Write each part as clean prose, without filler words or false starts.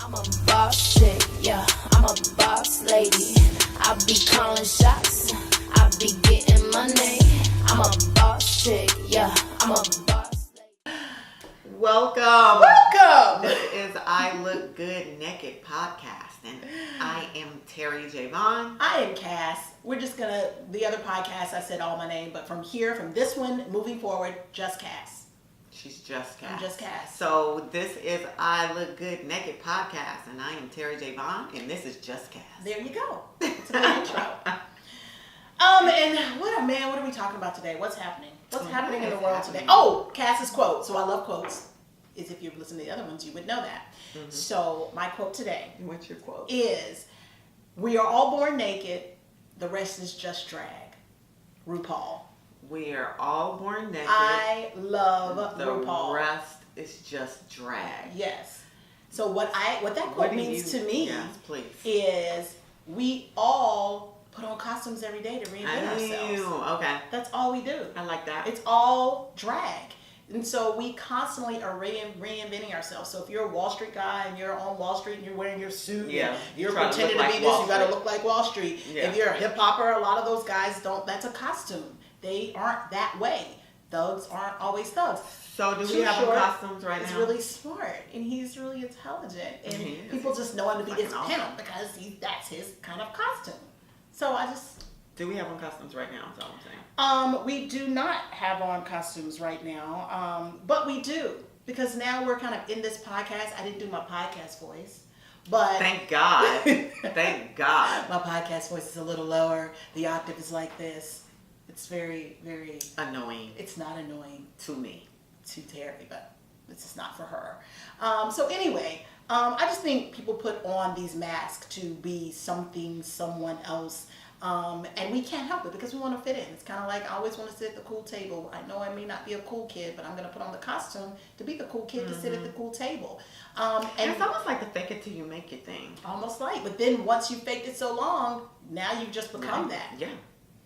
I'm a boss chick, yeah, I'm a boss lady. I be calling shots, I be getting money. I'm a boss chick, yeah, I'm a boss lady. Welcome. This is I Look Good Naked podcast, and I am Terri J. Vaughn. I am Cas. We're just gonna, the other podcast I said all my name, but from this one, moving forward, just Cas. She's just Cas. I'm just Cas. So this is I Look Good Naked podcast, and I am Terri J. Vaughn, and this is just Cas. There you go. It's a good intro. And what are we talking about today? What's happening? What's happening in the world today? Oh, Cass's quote. So I love quotes. As if you've listened to the other ones, you would know that. Mm-hmm. So my quote today. What's your quote? Is, "We are all born naked. The rest is just drag." RuPaul. We are all born naked. I love RuPaul. The rest is just drag. Yes. So what that quote means to me is we all put on costumes every day to reinvent ourselves. Okay. That's all we do. I like that. It's all drag. And so we constantly are reinventing ourselves. So if you're a Wall Street guy and you're on Wall Street and you're wearing your suit, you're pretending to be this, you got to look like Wall Street. Yeah. If you're a hip hopper, a lot of those guys don't. That's a costume. They aren't that way. Thugs aren't always thugs. So do we have costumes right now? He's really smart and he's really intelligent, and people just know him to be this pimp because that's his kind of costume. So do we have on costumes right now? That's all I'm saying. We do not have on costumes right now, but we do, because now we're kind of in this podcast. I didn't do my podcast voice, but thank God. Thank God. My podcast voice is a little lower. The octave is like this. It's very, very annoying. It's not annoying to me, to Terri, but this is not for her. So anyway, I just think people put on these masks to be something, someone else. And we can't help it because we want to fit in. It's kind of like I always want to sit at the cool table. I know I may not be a cool kid, but I'm going to put on the costume to be the cool kid, to sit at the cool table. And it's almost like the fake it till you make it thing. Almost like, but then once you faked it so long, now you've just become that.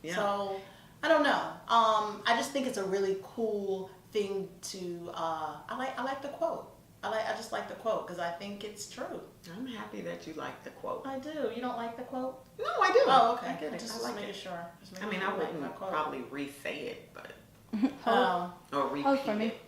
Yeah. So I don't know. I just think it's a really cool thing to. I like the quote. I just like the quote because I think it's true. I'm happy that you like the quote. I do. You don't like the quote? No, I do. Oh, okay. I get it. Just I like making it. Sure. I mean, I wouldn't probably re-say it, but or repeat Hold for me. it.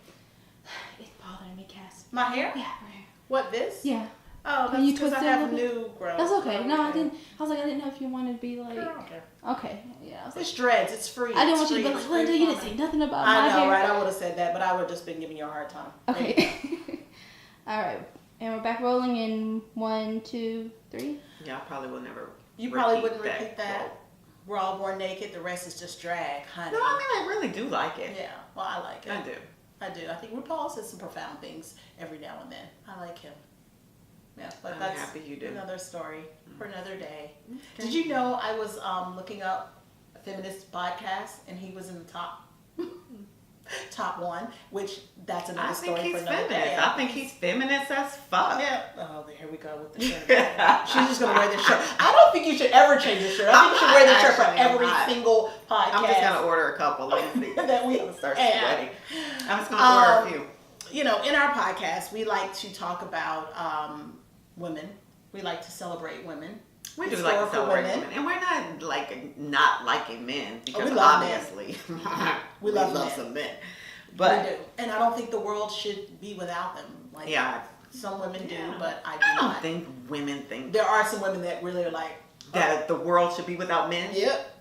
It's bothering me, Cas. My hair? Yeah, my hair. What, this? Yeah. Oh, that's because I have new growth. That's okay. No, I didn't. I was like, I didn't know if you wanted to be like. Okay. Okay. Yeah. I was It's dreads. It's free. I didn't want you to be like, Linda, you didn't say nothing about my hair. I know, right? I would have said that, but I would have just been giving you a hard time. Okay. All right. And we're back rolling in 1, 2, 3. Yeah, I probably will never. You probably wouldn't repeat that. We're all born naked. The rest is just drag, honey. No, I mean, I really do like it. Yeah. Well, I like it. I do. I think RuPaul says some profound things every now and then. I like him. Yeah, but I'm that's happy you do. Another story for another day. Okay. Did you know I was looking up a feminist podcast and he was in the top one, which that's another story for another day. I think he's feminist as fuck. Yeah. Oh, here we go with the shirt. She's just gonna wear this shirt. I don't think you should ever change your shirt. I think you should wear this shirt for every single podcast. I'm just gonna order a couple. Let me see. That we start sweating. I'm just gonna order a few. You know, in our podcast, we like to talk about women. We like to celebrate women. We do like to celebrate women. And we're not liking men, because obviously we love some men. But we do. And I don't think the world should be without them. Some women do, but I do not. I don't think women think. There are some women that really are like that the world should be without men. Yep.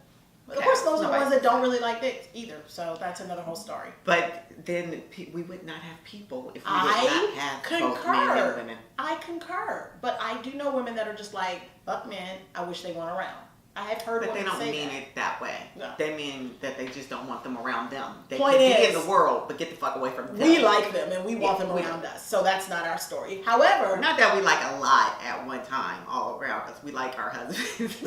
Of course, those are the ones that don't really like dicks either. So that's another whole story. But then we would not have people if we would not have both men and women. I concur. But I do know women that are just like, fuck men, I wish they weren't around. I have heard women say that. But they don't mean it that way. No. They mean that they just don't want them around them. They Point can be in the world, but get the fuck away from them. We like them and we want them around us. So that's not our story. However. Not that we like a lot at one time all around us. We like our husbands.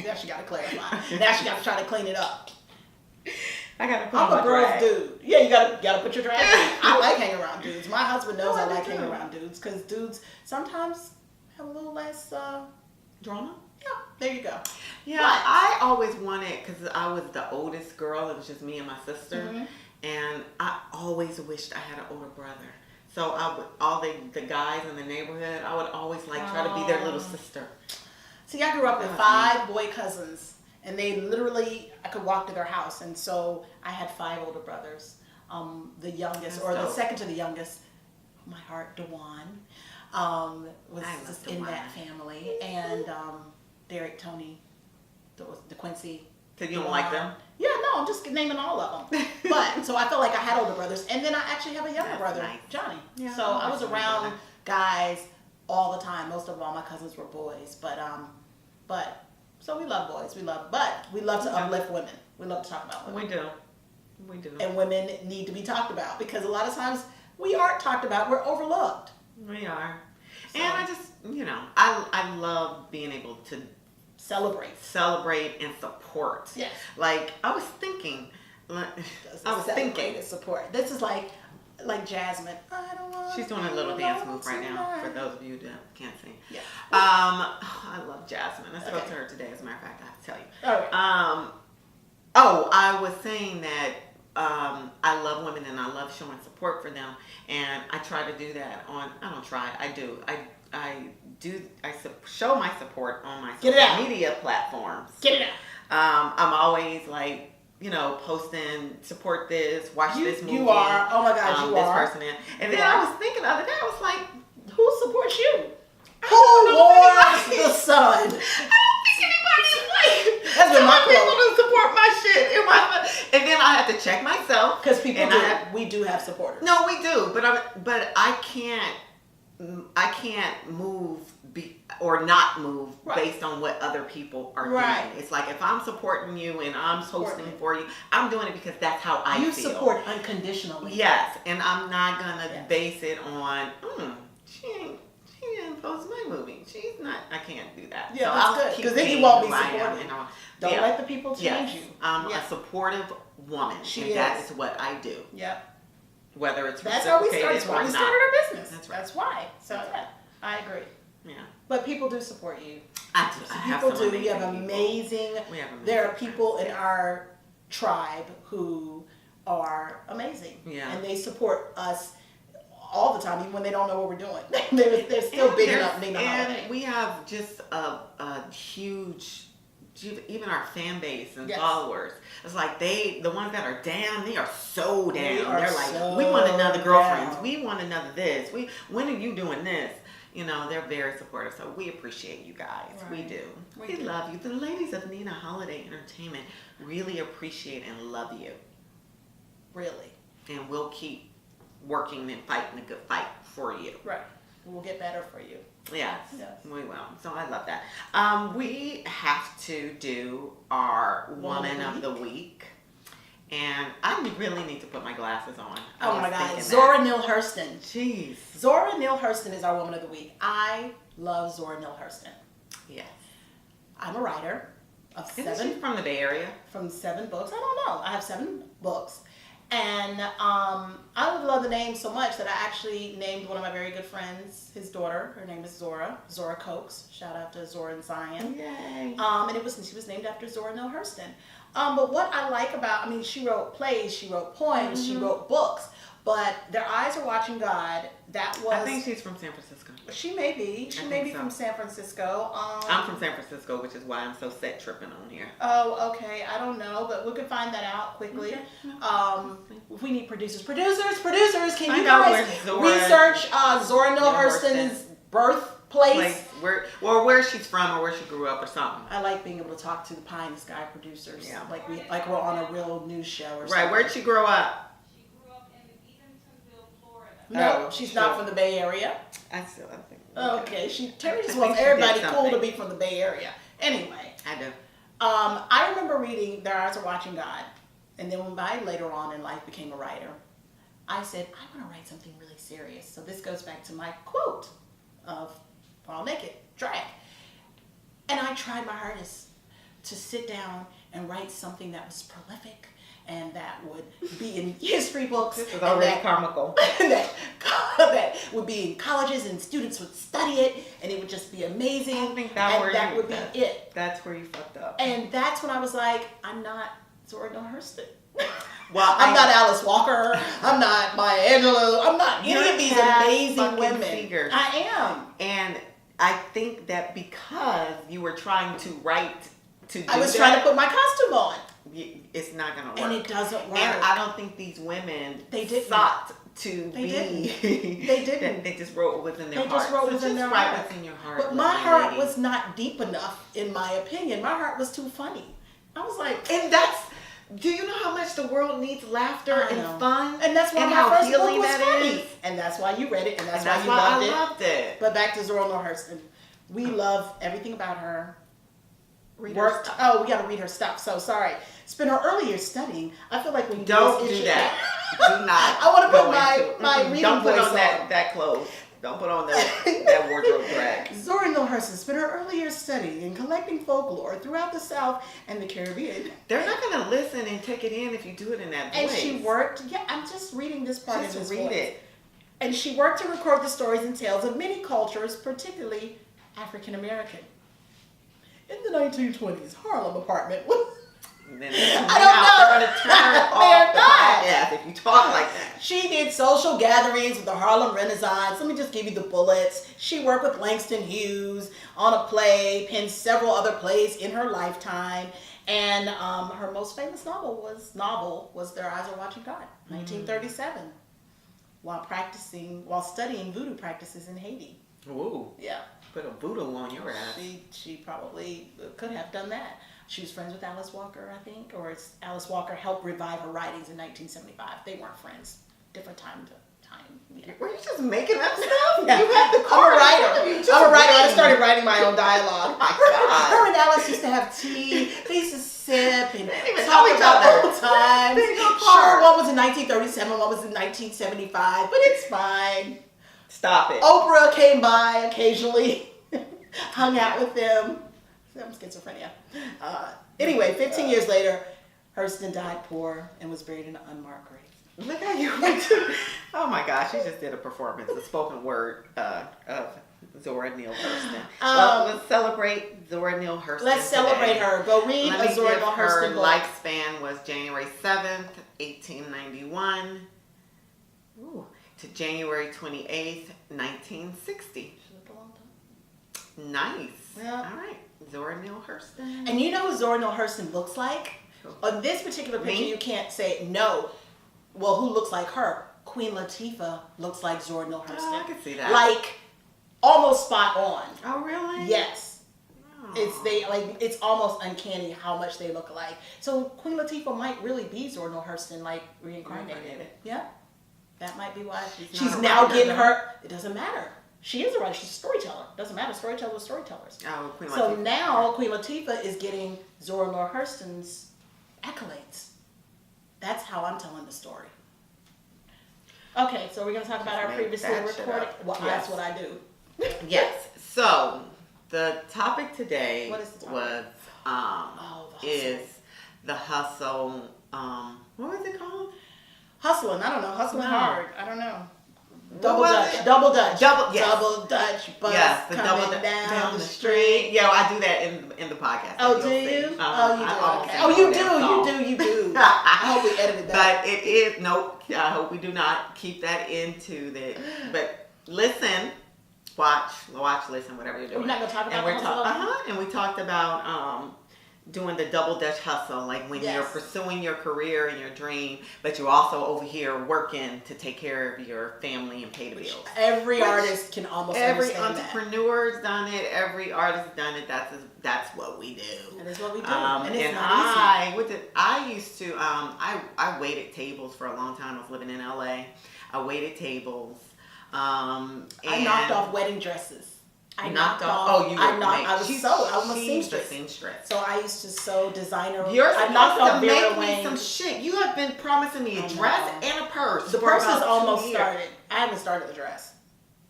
Now she got to clarify. Now she got to try to clean it up. I got to put I'm a girl's dude. Yeah, you got to put your drag on. I like hanging around dudes. My husband knows I like hanging around dudes because dudes sometimes have a little less drama. Yeah, there you go. Yeah, I always wanted, because I was the oldest girl. It was just me and my sister. Mm-hmm. And I always wished I had an older brother. So I would, all the guys in the neighborhood, I would always like try to be their little sister. See, I grew up with 5 boy cousins, and they literally, I could walk to their house, and so I had 5 older brothers. The youngest, or the second to the youngest, my heart, Vaughn, was just in that family, and Derek, Tony, the Quincy. So you don't like them? Yeah, no, I'm just naming all of them. But so I felt like I had older brothers, and then I actually have a younger brother, nice. Johnny. Yeah, so I was around guys all the time. Most of all my cousins were boys, but so we love boys. We love to uplift women. We love to talk about women. We do. And women need to be talked about because a lot of times we aren't talked about. We're overlooked. We are. So, and I just, I love being able to celebrate and support. Yes. Like I was thinking support. This is like Jasmine. I don't want. She's doing a little dance move right now. For those of you that can't see. Yeah. I love Jasmine. I spoke to her today. As a matter of fact, I have to tell you. All right. I was saying that I love women and I love showing support for them, and I try to do that on. I don't try. I do. I show my support on my social media platforms. Get it out. I'm always like, posting, support this, watch this movie. You are. Oh my God, you this are. person in. And then I was thinking the other day, I was like, who supports you? Who wars the sun? I don't think anybody's like That's been my people to support my shit. And then I have to check myself. Because we do have supporters. No, we do. But I can't move or not move based on what other people are doing. It's like if I'm supporting you and I'm posting for you, I'm doing it because that's how I feel. You support unconditionally. Yes, and I'm not gonna base it on she didn't post my movie. She's not. I can't do that. Yeah, so that's I'll good keep because then you being won't be who I am, supported. Don't let the people change you. I'm a supportive woman, that is what I do. Yep. Whether it's that's how we started. That's why we started our business. That's right. That's why. So yeah, I agree. Yeah. But people do support you. I do. People do. We have amazing. There are people in our tribe who are amazing. Yeah. And they support us all the time, even when they don't know what we're doing. they're still big enough. They know holiday. And we have just a huge, even our fan base and followers. It's like the ones that are down, they are so down. They're like, we want another girlfriends. Down. We want another this. When are you doing this? They're very supportive. So we appreciate you guys. Right. We do. We love you. The ladies of Nina Holiday Entertainment really appreciate and love you. Really. And we'll keep working and fighting a good fight for you. Right. We'll get better for you. Yes, we will. So I love that. We have to do our Woman of the Week. And I really need to put my glasses on. Oh my God. Zora Neale Hurston. Jeez. Zora Neale Hurston is our Woman of the Week. I love Zora Neale Hurston. Yes. I'm a writer of Isn't she from the Bay Area? From 7 books. I don't know. I have 7 books. And I love the name so much that I actually named one of my very good friends, his daughter. Her name is Zora Cokes. Shout out to Zora and Zion. Yay. And she was named after Zora Neale Hurston. But what I like about, she wrote plays, she wrote poems, she wrote books. But Their Eyes Are Watching God, that was... I think she's from San Francisco. She may be. She may be from San Francisco. I'm from San Francisco, which is why I'm so set tripping on here. Oh, okay. I don't know, but we can find that out quickly. Okay. We need producers. Producers, can you guys research Zora Neale Hurston's birthplace? Where she's from or where she grew up or something. I like being able to talk to the pie in the sky producers. Yeah. Like we're on a real news show or something. Right. Where'd she grow up? No, she's not from the Bay Area. I think. Okay, Terri just wants everybody cool to be from the Bay Area. Anyway. I do. I remember reading Their Eyes Are Watching God, and then when I later on in life became a writer, I said, I want to write something really serious. So this goes back to my quote of All Naked, Drag. And I tried my hardest to sit down and write something that was prolific, and that would be in history books. This is already comical. that would be in colleges and students would study it, and it would just be amazing. I think that would be it. That's where you fucked up. And that's when I was like, I'm not Zora Neale Hurston. Well, I'm not Alice Walker. I'm not Maya Angelou. I'm not any You're of these Cass amazing fucking women. Seeger. I am. And I think that because you were trying to write to do I was trying to put my costume on. it's not going to work. And it doesn't work. And I don't think these women sought to They be. didn't. They didn't. They just wrote what was in their heart. They just wrote what's in their write heart. what's in your heart. But my lovely heart lady. was not deep enough, in my opinion. My heart was too funny. I was like, And do you know how much the world needs laughter I and know. fun? And that's why and my how first book healing was that funny. is? And that's why you read it, and that's And why you loved it. I loved it. But back to Zora Neale Hurston. We love everything about her. Read her Worked. stuff. Oh, we got to read her stuff. So sorry. Spent her early years studying. I feel like when you Don't this, do it that. should- Do not. I wanna put go my- into- my Mm-mm. reading Don't put voice on on. that clothes. Don't put on that wardrobe drag. Zora Neale Hurston spent her early years studying and collecting folklore throughout the South and the Caribbean. They're not going to listen and take it in if you do it in that And voice. she worked. Yeah, I'm just reading this part of Just this read voice. it. And she worked to record the stories and tales of many cultures, particularly African American. In the 1920s, Harlem apartment was. And then I don't know. They're going to turn They're off the not. podcast if you talk like that. She did social gatherings with the Harlem Renaissance. Let me just give you the bullets. She worked with Langston Hughes on a play, penned several other plays in her lifetime. And her most famous novel was Their Eyes Are Watching God, 1937, while studying voodoo practices in Haiti. Ooh. Yeah. Put a voodoo on your ass. She probably could have done that. She was friends with Alice Walker, I think, or Alice Walker helped revive her writings in 1975. They weren't friends. Different time to time. Yeah. Were you just making up stuff? Yeah. You had the I'm card. a writer. You just I'm a writer. I read. started writing my own dialogue. Oh my God. Her and Alice used to have tea. They used to sip and didn't even talk know each about other. old times. They go Sure, apart. one was in 1937, one was in 1975, but it's fine. Stop it. Oprah came by occasionally, hung out with them. I'm schizophrenia. Anyway, 15 years later, Hurston died poor and was buried in an unmarked grave. Look how you went to. Oh my gosh, she just did a performance, a spoken word of Zora Neale Hurston. Well, let's celebrate Zora Neale Hurston. Let's celebrate today. her. Go read Let me a Zora give Neale her Hurston book. lifespan was January 7th, 1891 to January 28th, 1960. She lived a long time. Nice. Yeah. All right. Zora Neale Hurston. And you know who Zora Neale Hurston looks like? On this particular picture, Me? you can't say no. Well, who looks like her? Queen Latifah looks like Zora Neale Hurston. Oh, I can see that. Like, almost spot on. Oh, really? Yes. Oh. It's almost uncanny how much they look alike. So Queen Latifah might really be Zora Neale Hurston, like reincarnated. Reincarnated. Yeah. That might be why She's she's not a now writer, getting though. her. It doesn't matter. She is a writer. She's a storyteller. Doesn't matter. Storytellers are storytellers. Oh, Queen So Latifah. now Queen Latifah is getting Zora Neale Hurston's accolades. That's how I'm telling the story. Okay, so we're going to talk about our Make previously that shit recorded. up. Well, Yes. that's what I do. Yes. So the topic today What is the topic? was The hustle. is the hustle. What was it called? Hustling. I don't know. Hustling No. hard. I don't know. What Double was Dutch. it? Double Dutch. Double- yes. Double Dutch bus Yes, the coming double down the street. Yeah, I do that in the podcast. Oh, You'll do see. you? Uh-huh. Oh, you do. I almost Okay. sing Oh, the you whole do. damn song. You do. I hope we edited that. But it is nope. I hope we do not keep that into the. But listen, watch, listen, whatever you're doing. We're not gonna talk about and the hustle? and we talked about doing the double Dutch hustle, like when Yes. you're pursuing your career and your dream, but you're also over here working to take care of your family and pay the bills. Every Which artist can almost Every understand that. entrepreneur's done it. Every artist's done it. That's what we do. That is what we do. And and it's not easy. I used to I waited tables for a long time. I was living in LA. I waited tables. I knocked off wedding dresses. I knocked off. Oh, you were I was she's I'm a the seamstress. seamstress. So I used to sew designer. You're I knocked supposed off to Vera make me Wang. some shit. You have been promising me a I dress know. and a purse. The for purse about is 2 almost years. started. I haven't started the dress.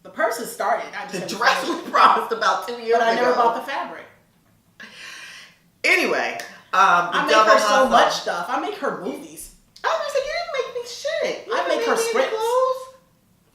The purse is started. I just The haven't dress started. was promised about 2 years ago. But I never bought the fabric. Anyway, I make double her so hustle. much stuff. I make her movies. I was like, you didn't make me shit. You I didn't make her me any scripts. clothes.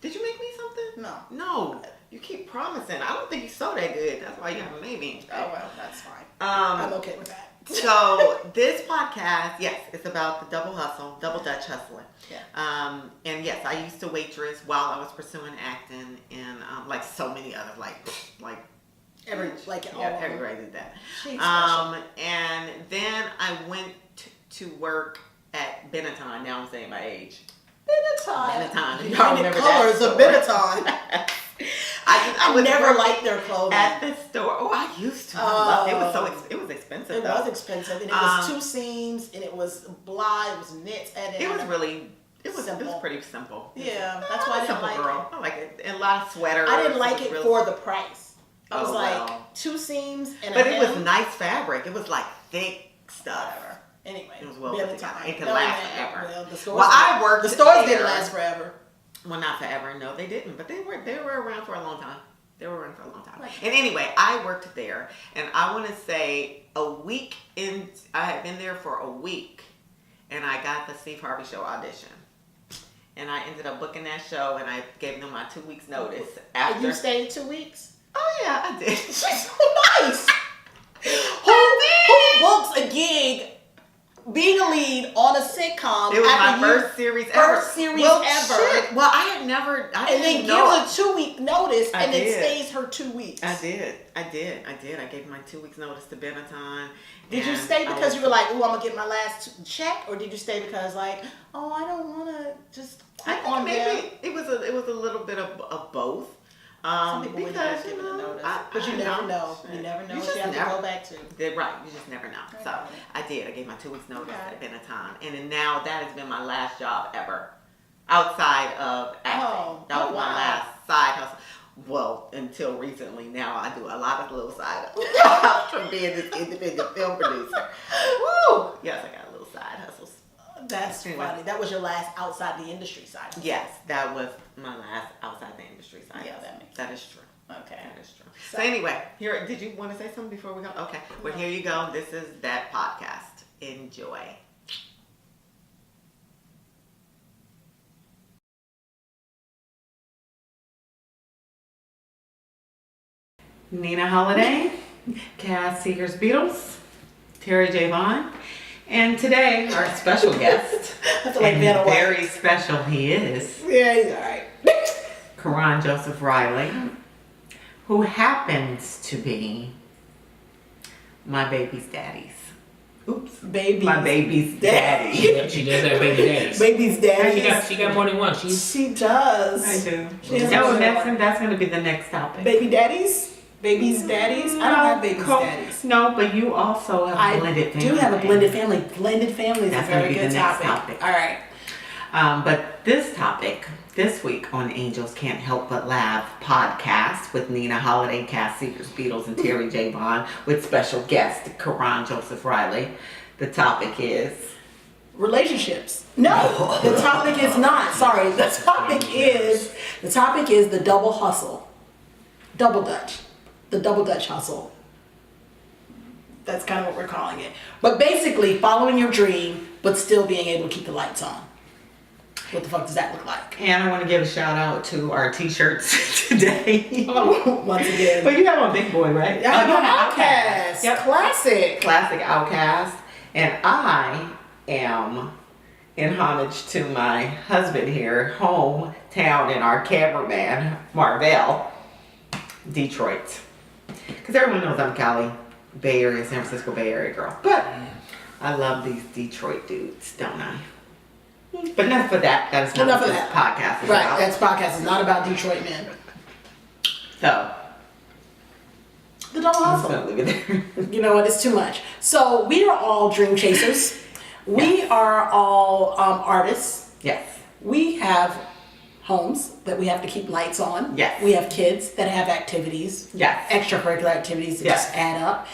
Did you make me something? No. No. You keep promising. I don't think you sew that good. That's why you haven't made me. Oh well, that's fine. Um, I'm okay with that. So this podcast, yes, it's about the double Dutch hustling. Yeah. And yes, I used to waitress while I was pursuing acting, and like so many others, everybody did that. She's special. And then I went to work at Benetton. Now I'm saying my age. Benetton. Y'all remember colors that of Benetton. I never liked their clothing. At the store. Oh, I used to. It was expensive. It was expensive, and it was 2 seams, and it was blah. It was knits, and it was pretty simple. Yeah, that's why I didn't like it. I like it. And a lot of sweaters. I didn't like it really for the price. I was like 2 seams and but it was nice fabric. It was like thick stuff. Whatever. Anyway, it was well put together. It could last forever. Well, the stores, the stores didn't last forever. Well, not forever. No, they didn't. But they were around for a long time. And anyway, I worked there, and I want to say I had been there for a week, and I got the Steve Harvey Show audition. And I ended up booking that show, and I gave them my 2 weeks notice. After. And you stayed 2 weeks? Oh, yeah, I did. She's so nice. Who books a gig being a lead on a sitcom? It was my first series ever. Shit. Well, I didn't know. Give a 2 week notice, and it stays her 2 weeks. I did. I gave my 2 weeks notice to Benetton. Did you stay because you were like, "Ooh, I'm gonna get my last check," or did you stay because like, "Oh, I don't want to just quit on them"? It was a little bit of both. Some people wouldn't have given a notice, but you never know. You never know what you have to go back to. Right, you just never know. So I did. I gave my 2 weeks notice at Benetton, and then now that has been my last job ever, outside of acting. That was my last side hustle. Well, until recently, now I do a lot of little side hustles from being this independent film producer. Woo! Yes, I got a little side hustles. That's funny. That was your last outside the industry side. Yes, that was my last outside the industry side. Yeah, that makes sense. That is true. Okay. That is true. So anyway, here, did you want to say something before we go? Okay. Well, here you go. This is that podcast. Enjoy. Nina Holiday, Cas Seekers Beatles, Terri J. Vaughn, and today our special guest, and very special he is. Yeah, he's all right. Karon Joseph Riley, who happens to be my baby's daddy's. Oops, my baby's daddy. Yeah, she does have baby daddies. Baby's daddy. She got more than one. She does. I do. No, that's going to be the next topic. Baby daddies. Baby's daddies? I don't have baby's daddies. No, but you also have a blended family. I do have a blended family. Blended family is a very good topic. All right. But this topic, this week on Angels Can't Help But Laugh podcast with Nina Holiday, Cas Seekers Beatles, and Terri J. Vaughn with special guest Karon Joseph Riley. The topic is... relationships. No, the topic is not. Sorry. The topic is the double hustle. Double Dutch. The double Dutch hustle. That's kind of what we're calling it. But basically, following your dream, but still being able to keep the lights on. What the fuck does that look like? And I want to give a shout out to our t-shirts today. Once again. But you have a big boy, right? Yeah, I have Outcast. Yep. Classic Outcast. And I am in homage to my husband here, hometown, and our cameraman, Marvell, Detroit. Because everyone knows I'm Cali, Bay Area, San Francisco Bay Area girl. But I love these Detroit dudes, don't I? But enough for that. That is not what this podcast is about. Right, that's podcast is not about Detroit men. So, the double hustle. I'm just gonna leave it there. You know what? It's too much. So we are all dream chasers. We are all artists. Yes. We have homes that we have to keep lights on. Yes. We have kids that have activities. Yes. Extracurricular activities that just add up.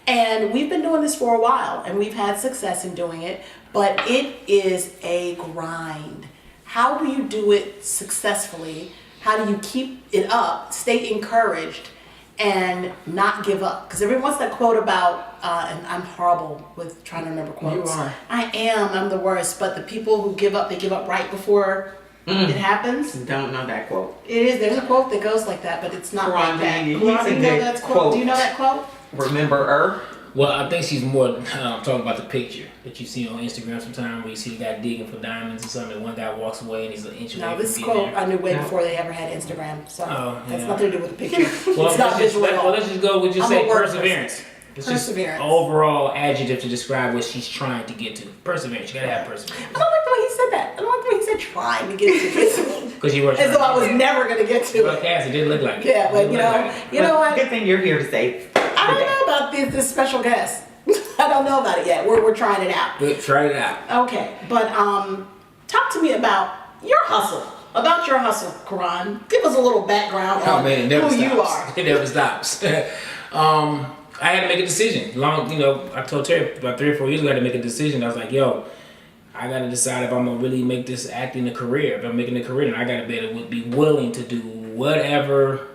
And we've been doing this for a while, and we've had success in doing it, but it is a grind. How do you do it successfully? How do you keep it up, stay encouraged, and not give up? Because everyone wants that quote about, and I'm horrible with trying to remember quotes. You are. I'm the worst, but the people who give up, they give up right before it happens. Don't know that quote. It is. There's a quote that goes like that, but it's not Karon, like that. do you Do you know that quote? Remember-er? Well, I think she's more talking about the picture that you see on Instagram sometimes, where you see the guy digging for diamonds or something, and one guy walks away and he's an inch away No, from this being quote there. I knew way before they ever had Instagram. So that's nothing to do with the picture. Well, It's not visual at all. let's just go with just I'm a say word perseverance. It's just Perseverance. overall adjective to describe what she's trying to get to. Perseverance. You gotta have perseverance. I don't like the way he said that. I don't like the way he said trying to get to it. Because you were As though I was never going to get to Well, it. Cass, it didn't look like it. Yeah, but It didn't look like it. you know what? Good thing you're here to say. I don't know about this special guest. I don't know about it yet. We're trying it out. Good, try it out. Okay, but talk to me about your hustle. About your hustle, Karon. Give us a little background on it never who stops. you are. It never stops. I had to make a decision. I told Terri about 3 or 4 years ago I had to make a decision. I was like, yo, I gotta decide if I'm gonna really make this acting a career. If I'm making a career, then I gotta be willing to do whatever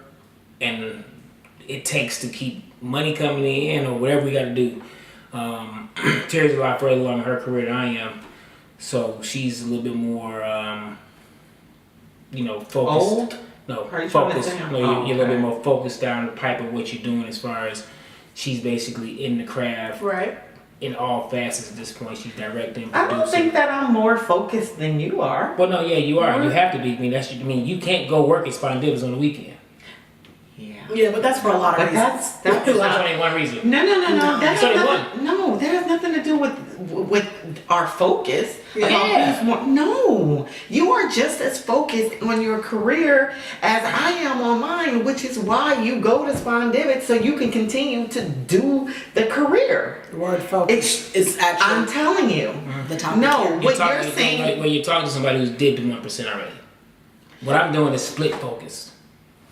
and it takes to keep money coming in or whatever we gotta do. Terry's a lot further along in her career than I am, so she's a little bit more, focused. Old? No, Are you trying to focused. say? No, Oh, you're a little bit okay. more focused down the pipe of what you're doing as far as she's basically in the craft Right. in all facets at this point. She's directing, I producing. don't think that I'm more focused than you are. Well, no, yeah, you are. You have to be. I mean, you can't go work at Spondivis on the weekend. Yeah. Yeah, but that's for a lot of But reasons. that's There's only one reason. No. That It's only has one. nothing, no, that has nothing to do with our focus. Yeah. About who's more, no, you are just as focused on your career as I am on mine, which is why you go to Spondivis so you can continue to do the career. The word focus is I'm actually telling you. the topic No, here. what you're saying. When you're talking to somebody who's did the 1% already. What I'm doing is split focus.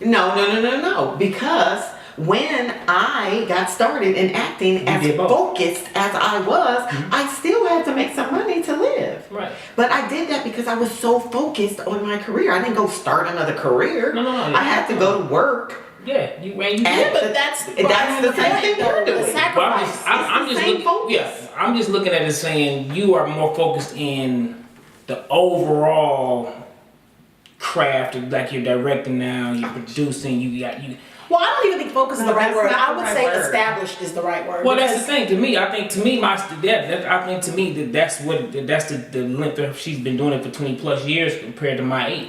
No. Because when I got started in acting, as did both. focused as I was, I still had to make some money to live. Right. But I did that because I was so focused on my career. I didn't go start another career. No. I had to go to work. Yeah, you Yeah, but that's the same thing you're doing. The Well, Well, sacrifice. I'm just same looking. focus. Yeah, I'm just looking at it saying you are more focused in the overall craft, like you're directing now, you're producing, you. Well, I don't even think focus is No, the right that's word. not I the would right say word. established is the right word. Well, that's the because- thing. To me, I think to me, that's the length of she's been doing it for 20 plus years compared to my 8.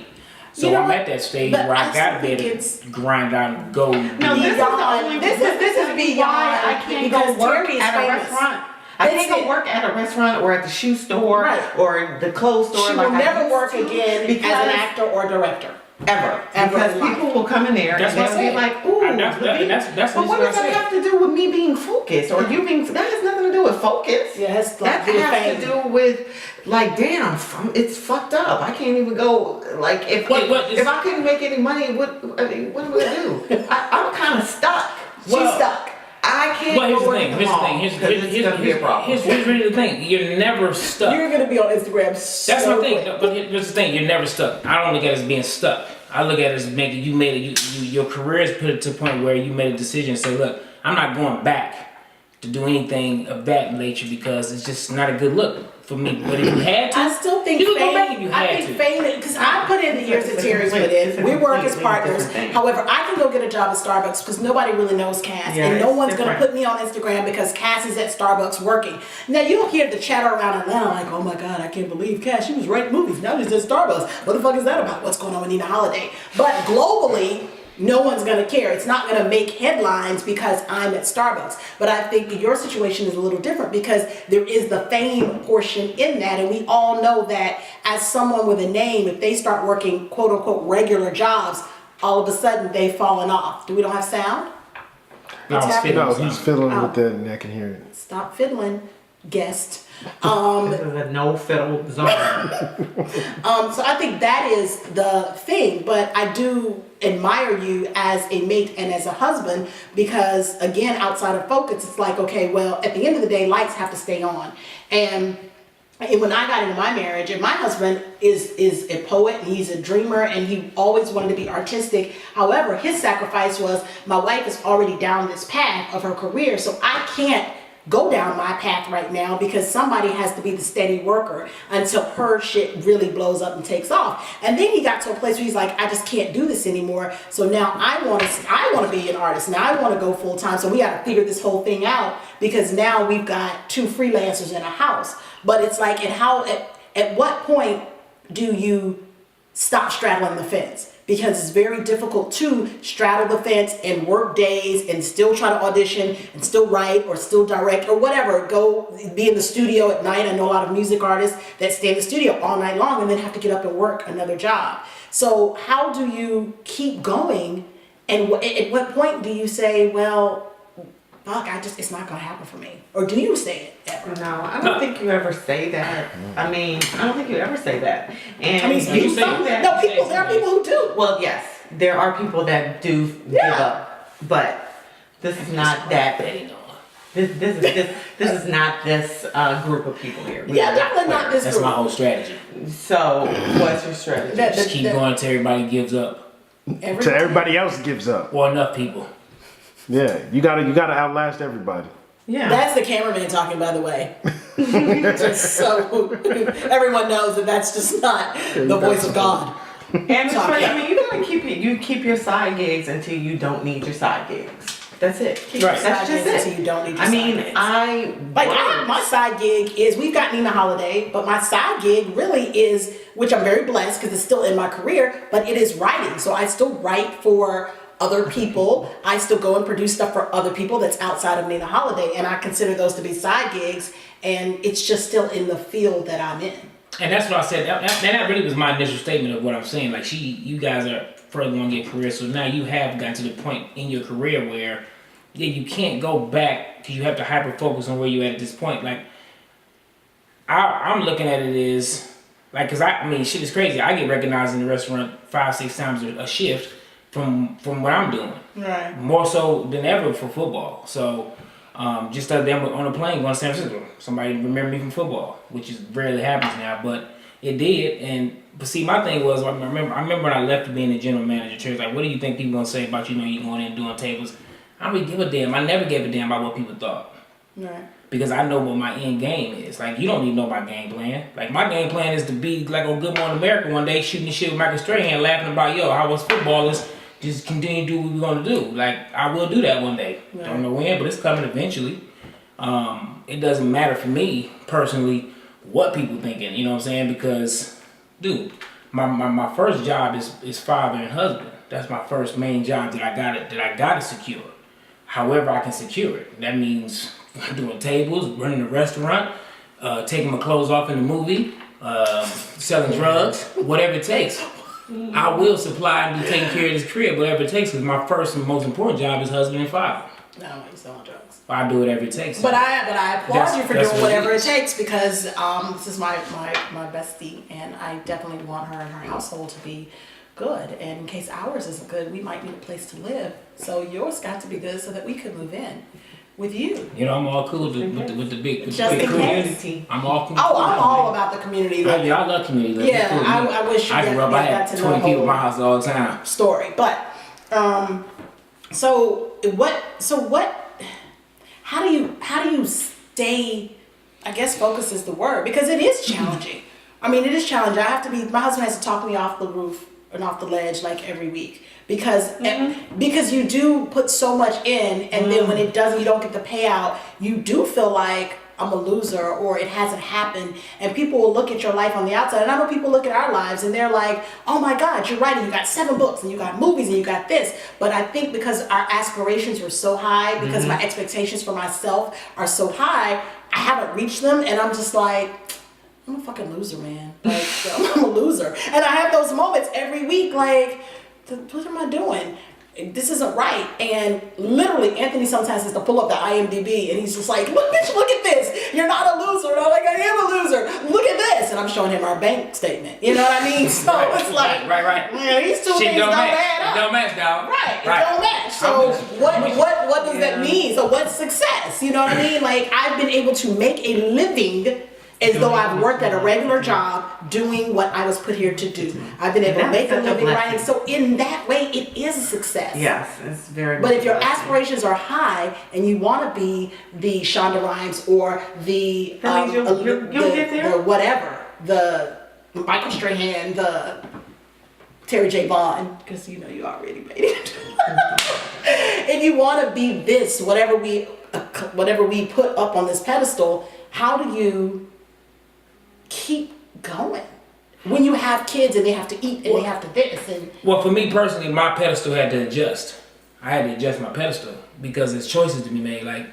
So You know I'm what? at that stage But where I I gotta still be able think to it's- grind out and go. No, this is the only. This is beyond why I can't because go work Terri is at a famous. restaurant. I can't go work at a restaurant or at the shoe store Right. or the clothes store. She like will I never used work to again because as an actor or director. Ever. Ever Because in life. people will come in there That's and what I they'll be said. like, ooh, That's but what what I does that said. have to do with me being focused or you being, that has nothing to do with focus. Yeah, it's That like with has fame. to do with, like, damn, it's fucked up. I can't even go, like, if I couldn't make any money, what am I gonna do? I'm kind of stuck. She's stuck. I can't Well, here's go the work thing. at Here's the mall thing. because it's gonna be a problem. Here's really the thing. You're never stuck. You're gonna be on Instagram so That's my thing. quick. No, but here's the thing: you're never stuck. I don't look at it as being stuck. I look at it as making your career is put it to a point where you made a decision and say, look, I'm not going back to do anything of that nature because it's just not a good look for me. But if you had to, I still think you could go back if fame. you I had think to. fame because I put in the years that Terry's put in. We work as partners. However, I can go get a job at Starbucks because nobody really knows Cass, Yeah, and no it's one's gonna different. put me on Instagram because Cass is at Starbucks working. Now you'll hear the chatter around Atlanta like, "Oh my God, I can't believe Cass. She was writing movies. Now she's at Starbucks. What the fuck is that about? What's going on with Nina Holiday?" But globally, no one's gonna care. It's not gonna make headlines because I'm at Starbucks. But I think your situation is a little different because there is the fame portion in that, and we all know that as someone with a name, if they start working quote unquote regular jobs, all of a sudden they've fallen off. Do we don't have sound? No, I was happening? fiddling No, with he's something. fiddling Oh. with that and I can hear it. Stop fiddling, guest. This is a no fiddle zone. So I think that is the thing, but I do admire you as a mate and as a husband because again, outside of focus, it's like, okay, well, at the end of the day, lights have to stay on. And when I got into my marriage, and my husband is a poet, and he's a dreamer, and he always wanted to be artistic. However, his sacrifice was my wife is already down this path of her career, so I can't go down my path right now because somebody has to be the steady worker until her shit really blows up and takes off. And then he got to a place where he's like, I just can't do this anymore. So now I want to be an artist. Now I want to go full time. So we got to figure this whole thing out because now we've got 2 freelancers in a house. But it's like, at what point do you stop straddling the fence? Because it's very difficult to straddle the fence and work days and still try to audition and still write or still direct or whatever. Go be in the studio at night. I know a lot of music artists that stay in the studio all night long and then have to get up and work another job. So how do you keep going? And at what point do you say, well, fuck, it's not going to happen for me? Or do you say it ever? No, I don't think you ever say that. I mean, I don't think you ever say that. And I mean, you say that. no, there are people who do. Well, yes, there are people that do give up, but this is not that. This is not this group of people here. Yeah, definitely not this That's group. my whole strategy. So, what's your strategy? Just keep going until everybody gives up. So everybody else gives up. Or enough people. Yeah, you gotta outlast everybody. Yeah. That's the cameraman talking, by the way. Just so everyone knows that that's just not the voice of God. And it's funny, I mean, you gotta keep your side gigs until you don't need your side gigs. That's it. Right. Side That's just gigs it. until you don't need your I mean, side gigs. My side gig is, we've got Nina Holiday, but my side gig really is, which I'm very blessed because it's still in my career, but it is writing. So I still write for other people. I still go and produce stuff for other people that's outside of Nina Holiday, and I consider those to be side gigs, and it's just still in the field that I'm in. And that's what I said. That really was my initial statement of what I'm saying. Like, you guys are further along in your career, so now you have gotten to the point in your career where you can't go back because you have to hyper focus on where you're at this point. Like, I'm looking at it as, like, because I mean, shit is crazy. I get recognized in the restaurant 5-6 times a shift from what I'm doing. Right. More so than ever for football. So just the other day on a plane going to San Francisco, somebody remembered me from football, which is rarely happens now, but it did. But see, my thing was, I remember when I left being the general manager, Terry's like, what do you think people gonna say about you going in and doing tables? I don't really give a damn. I never gave a damn about what people thought. Right. Because I know what my end game is. Like, you don't need to know my game plan. Like, my game plan is to be like on Good Morning America one day, shooting the shit with Michael Strahan, laughing about, how us footballers just continue to do what we're gonna do. Like, I will do that one day. Right. Don't know when, but it's coming eventually. It doesn't matter for me personally what people thinking, you know what I'm saying? Because, dude, my first job is father and husband. That's my first main job that I gotta secure. However I can secure it. That means doing tables, running a restaurant, taking my clothes off in the movie, selling drugs, whatever it takes. I will supply and be taking care of this crib, whatever it takes, because my first and most important job is husband and father. No, he's selling drugs. I do whatever it takes. But I applaud you for doing whatever it takes, because this is my bestie, and I definitely want her and her household to be good. And in case ours isn't good, we might need a place to live. So yours got to be good so that we could move in with you. I'm all cool with the big community. I'm all cool. Oh, I'm all about the community. I love community living. Yeah, cool. I wish you I grew up, I had 20 people in my house all the time. Story, but how do you stay? I guess focus is the word, because it is challenging. I mean, it is challenging. My husband has to talk me off the roof and off the ledge like every week, because you do put so much in, and then when it doesn't, you don't get the payout, you do feel like I'm a loser, or it hasn't happened. And people will look at your life on the outside, and I know people look at our lives and they're like, oh my God, you're writing, you got 7 books and you got movies and you got this. But I think because our aspirations were so high, because my expectations for myself are so high, I haven't reached them, and I'm just like, I'm a fucking loser, man. Like, I'm a loser. And I have those moments every week, like, what am I doing? This isn't right. And literally, Anthony sometimes has to pull up the IMDb, and he's just like, look, bitch, look at this. You're not a loser. And I'm like, I am a loser. Look at this. And I'm showing him our bank statement. You know what I mean? So it's like, right. Man, these two things don't add up. It don't match, dog. Right. It don't match. So what does that mean? So what's success? You know what I mean? Like, I've been able to make a living as though I've worked at a regular job doing what I was put here to do. I've been able to make a living writing. So in that way, it is a success. Yes, it's very. But if your aspirations are high and you want to be the Shonda Rhimes or the you'll get there. the whatever, the Michael Strahan, the Terri J. Vaughn, because you know you already made it. If you want to be this, whatever we put up on this pedestal, how do you keep going when you have kids and they have to eat and they have to this? And well, for me personally, my pedestal had to adjust. I had to adjust my pedestal because there's choices to be made. Like,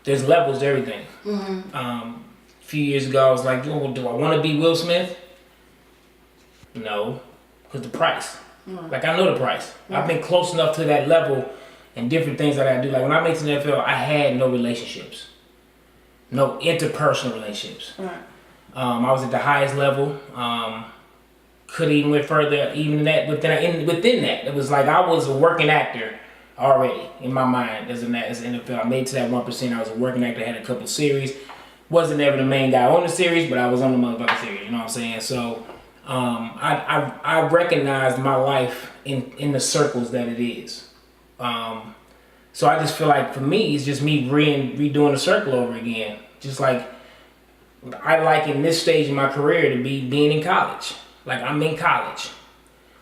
there's levels to everything. A few years ago, I was like, do I want to be Will Smith? No, because the price. Like, I know the price. I've been close enough to that level and different things that I do. Like, when I made it to the NFL, I had no relationships. No interpersonal relationships. I was at the highest level. Could even went further, even that within that. It was like I was a working actor already in my mind as an NFL. I made it to that 1%. I was a working actor, had a couple series. Wasn't ever the main guy on the series, but I was on the motherfucking series. You know what I'm saying? So I recognized my life in the circles that it is. So I just feel like for me, it's just me redoing the circle over again. Just like I like in this stage in my career to be being in college. Like, I'm in college.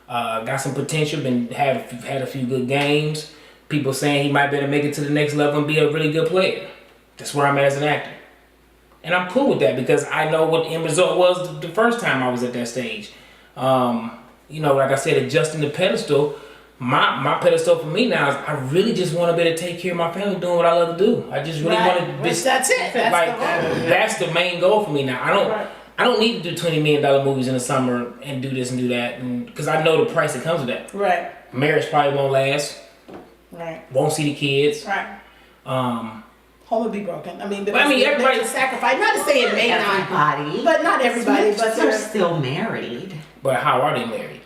Got some potential, had a few good games. People saying he might better make it to the next level and be a really good player. That's where I'm at as an actor. And I'm cool with that because I know what the end result was the first time I was at that stage. You know, like I said, adjusting the pedestal. My pedestal for me now is I really just want to be able to take care of my family doing what I love to do. I just really want to. That's it. That's the main goal for me now. I don't need to do $20 million movies in the summer and do this and do that, because I know the price that comes with that. Right. Marriage probably won't last. Right. Won't see the kids. Right. Home will be broken. I mean, everybody sacrifice. Not to say it may not, but not everybody. But they're still married. But how are they married?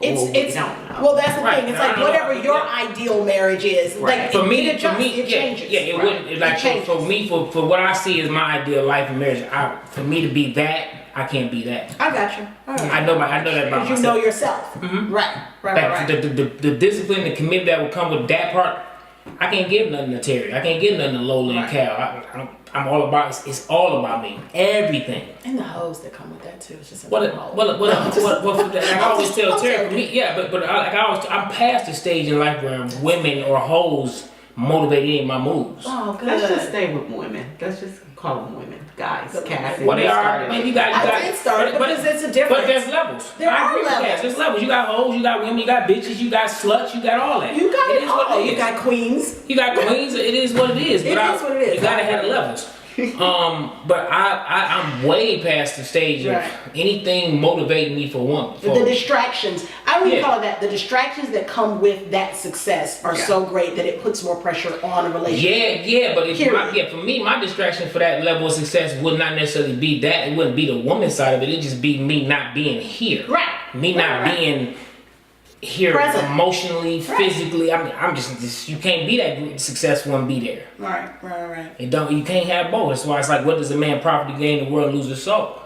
It's well, that's the thing. It's like whatever your ideal marriage is. Like for me, it changes. Yeah, it wouldn't. Like for me, for what I see as my ideal life and marriage, for me to be that, I can't be that. I got you. I know that about myself. Because you know yourself. Mm-hmm. Right. The discipline, the commitment that will come with that part, I can't give nothing to Terri. I can't give nothing to Lola and Cal. I'm all about. It's all about me. Everything. And the hoes that come with that too. It's just like I always tell Terri, for me, yeah, but I'm past the stage in life where women or hoes motivate any of my moves. Oh, good. Let's just stay with women. Let's just call them women, guys. Cas. What they are? I mean, you got. I did start, but it's a difference. But there's levels. There are levels. There's levels. You got hoes, you got women, you got bitches, you got sluts, you got all that. You got it all. You got queens. You got queens. It is what it is. It is what it is. You gotta have the levels. But I'm way past the stage of anything motivating me for one. The distractions. I would call it that. The distractions that come with that success are so great that it puts more pressure on a relationship. But for me, my distraction for that level of success would not necessarily be that. It wouldn't be the woman side of it. It'd just be me not being here. Right. Me not being here emotionally, physically. I'm just you can't be that successful and be there. Right. You can't have both. That's why it's like, what does a man profit to gain the world and lose his soul?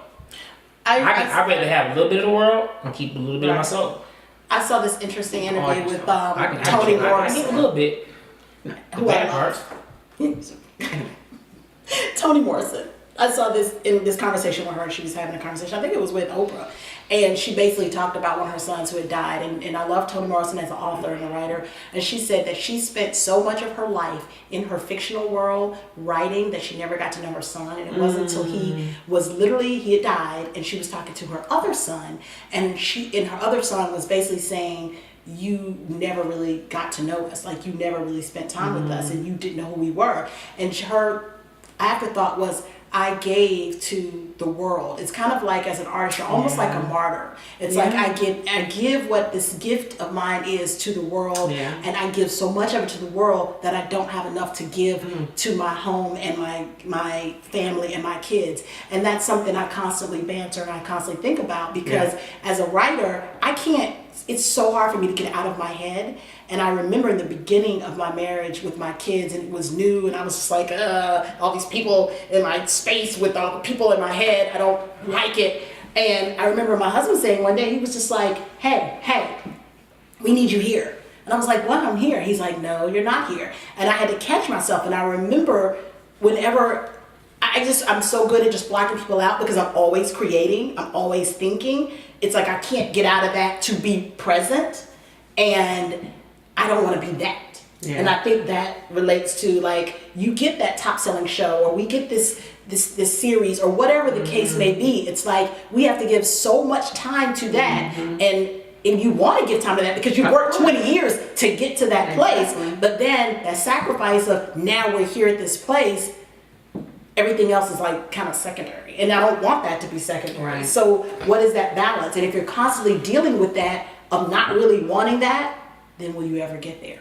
I'd rather have a little bit of the world and keep a little bit of my soul. I saw this interesting interview with Toni Morrison. I need a little bit. Who I love. Toni Morrison. I saw this in this conversation with her. She was having a conversation. I think it was with Oprah. And she basically talked about one of her sons who had died. And I love Toni Morrison as an author and a writer. And she said that she spent so much of her life in her fictional world writing that she never got to know her son. And it wasn't until he had died, and she was talking to her other son. And her other son was basically saying, you never really got to know us. Like, you never really spent time with us, and you didn't know who we were. And her afterthought was, I gave to the world. It's kind of like, as an artist, you're almost like a martyr. It's like I give what this gift of mine is to the world, and I give so much of it to the world that I don't have enough to give to my home and my family and my kids. And that's something I constantly banter and I constantly think about, because as a writer, I can't it's so hard for me to get out of my head. And I remember in the beginning of my marriage with my kids, and it was new, and I was just like, all these people in my space with all the people in my head, I don't like it. And I remember my husband saying one day, he was just like, hey, we need you here. And I was like, what? I'm here. He's like, no, you're not here. And I had to catch myself. And I remember whenever I'm so good at just blocking people out because I'm always creating, I'm always thinking. It's like I can't get out of that to be present, and I don't want to be that. Yeah. And I think that relates to, like, you get that top selling show, or we get this series, or whatever the case may be. It's like we have to give so much time to that, and you want to give time to that because you've worked 20 years to get to that place. But then that sacrifice of, now we're here at this place, everything else is like kind of secondary, and I don't want that to be secondary. Right. So what is that balance? And if you're constantly dealing with that of not really wanting that, then will you ever get there?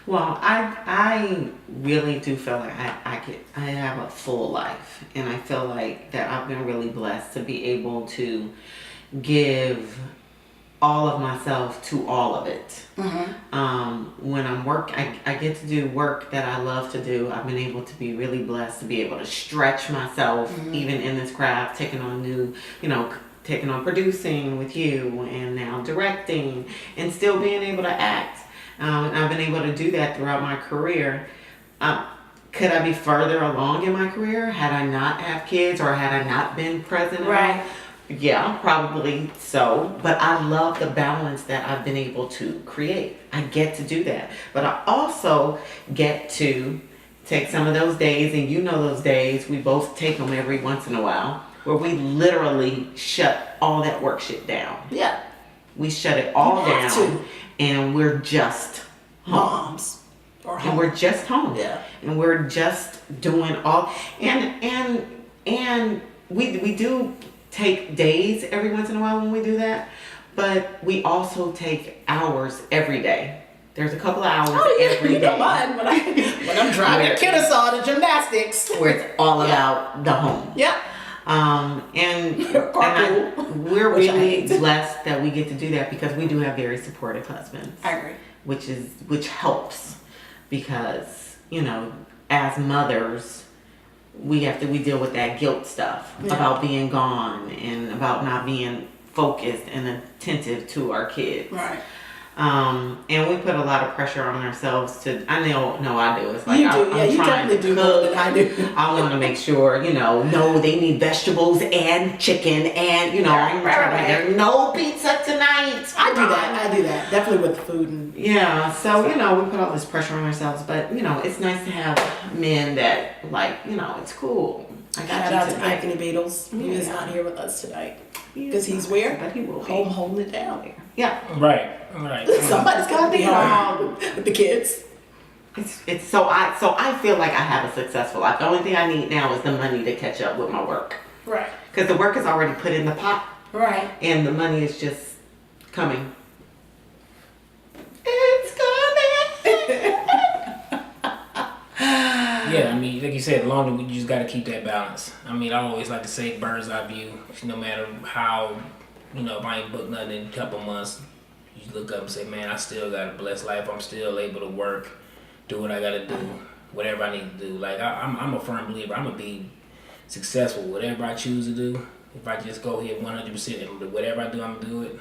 Well, I really do feel like I have a full life, and I feel like that I've been really blessed to be able to give all of myself to all of it. When I'm I get to do work that I love to do. I've been able to be really blessed to be able to stretch myself even in this craft, taking on producing with you, and now directing, and still being able to act. I've been able to do that throughout my career. Could I be further along in my career had I not have kids, or had I not been present? Right. Yeah, probably so. But I love the balance that I've been able to create. I get to do that. But I also get to take some of those days, and those days, we both take them every once in a while, where we literally shut all that work shit down. Yeah. We shut it all down, and we're just moms. And we're just home. Yeah. And we're just doing all, and we do take days every once in a while when we do that, but we also take hours every day. There's a couple of hours every day. You don't mind when I'm driving a Kennesaw to gymnastics, where it's all about the home. Yeah. And we're really blessed that we get to do that, because we do have very supportive husbands. I agree. Which helps, because as mothers, we deal with that guilt stuff about being gone, and about not being focused and attentive to our kids. Right. And we put a lot of pressure on ourselves to, I do. It's like, you do. I'm you definitely do more than I do. I want to make sure, no, they need vegetables and chicken, and, right. No pizza tonight. I do that. Definitely with food. And so, we put all this pressure on ourselves, but, it's nice to have men that, it's cool. I got Shout out to Anthony Beatles. He is not here with us tonight. Because he's where? But he will be. Home holding it down. Yeah. Right. Somebody's got to be home with the kids. It's so I feel like I have a successful life. The only thing I need now is the money to catch up with my work. Right. Because the work is already put in the pot. Right. And the money is just coming. It's coming. Yeah, I mean, like you said, long you just got to keep that balance. I mean, I always like to say bird's eye view. No matter how, if I ain't booked nothing in a couple months, you look up and say, man, I still got a blessed life. I'm still able to work, do what I got to do, whatever I need to do. Like, I'm a firm believer. I'm going to be successful, whatever I choose to do. If I just go here 100% and whatever I do, I'm going to do it.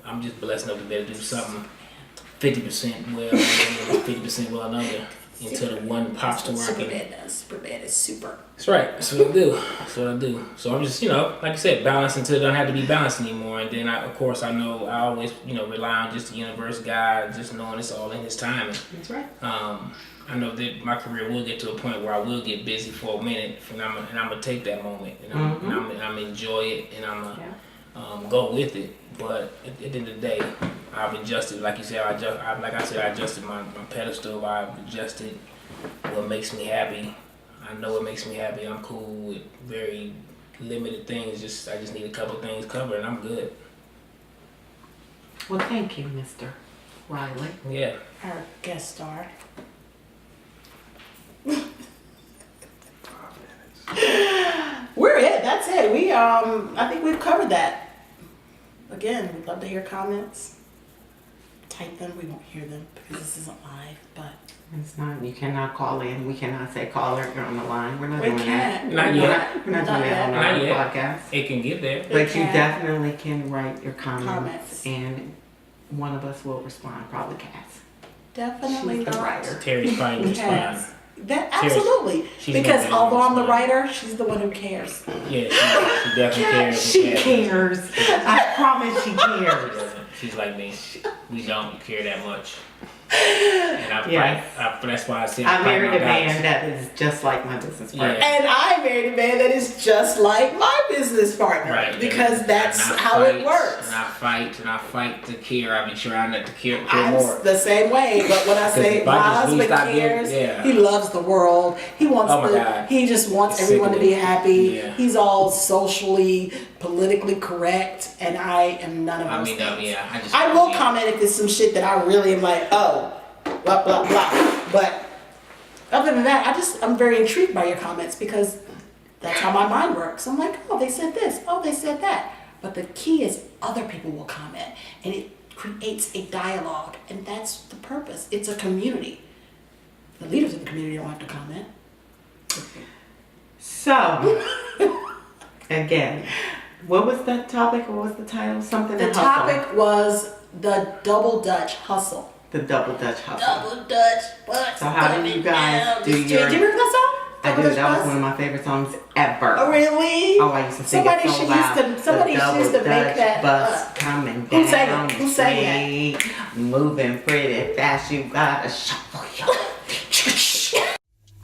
I'm just blessed enough to be able to do something 50% well, 50% well another. Until the one pops to where Superman does. Superman is super. That's right. That's what I do. So I'm just, like I said, balanced until it don't have to be balanced anymore. And then I always, rely on just the universe, God, just knowing it's all in His timing. That's right. I know that my career will get to a point where I will get busy for a minute, and I'm gonna take that moment, and I'm enjoy it, and I'm go with it. But at the end of the day, I've adjusted, like you said, I adjusted my pedestal. I've adjusted what makes me happy. I know what makes me happy. I'm cool with very limited things. I just need a couple things covered, and I'm good. Well, thank you, Mr. Riley. Yeah. Our guest star. We're it. That's it. I think we've covered that. Again, we'd love to hear comments, type them, we won't hear them because this isn't live, but It's not. You cannot call in. We cannot say caller. You're on the line. We're not we doing that. can't. Not yet. We're not doing that on Not our yet. podcast. It can get there. But you can. definitely can write your comments, Comments. and one of us will respond. Probably Cass. Definitely She's the not. writer. Terry's fine to respond. Yes. That absolutely. She's Because gonna although I'm the respond. writer, she's the one who cares. Yeah, she definitely cares. She Yeah. cares. I promise she She cares. doesn't. She's like me. We don't care that much. And I Yes. fight. That's why I said I fight married my a battles. man that is just like my business partner. Yeah. And I married a man that is just like my business partner. Right. Because that's And I how fight, it works. And I fight to care. I make sure I not to care I'm more. the same way, but when I say if my I just husband stop being- cares, yeah. he loves the world. He wants Oh my God. he just wants It's everyone to be sickening. happy. Yeah. He's all socially, politically correct, and I am none of those things. I will comment if it's some shit that I really am like, oh, blah blah blah. But other than that, I'm very intrigued by your comments because that's how my mind works. I'm like, oh, they said this, oh, they said that. But the key is other people will comment, and it creates a dialogue, and that's the purpose. It's a community. The leaders of the community don't have to comment. So, again, what was the topic? What was the title? Something The to hustle. topic was the double Dutch hustle. The double Dutch hustle. Double Dutch, what's So how do you guys do your? Do you remember that song? I Double do. Dutch That was bus? one of my favorite songs ever. Oh, really? Oh, I used to sing it so loud. Somebody The used to double make Dutch that bus up. coming Who sang down it? the Who sang street, moving pretty fast. You gotta shuffle your.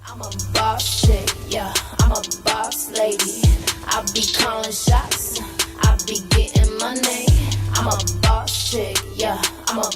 I'm a boss chick, yeah, I'm a boss lady. I be calling shots, I be getting money. I'm a boss chick, yeah, I'm a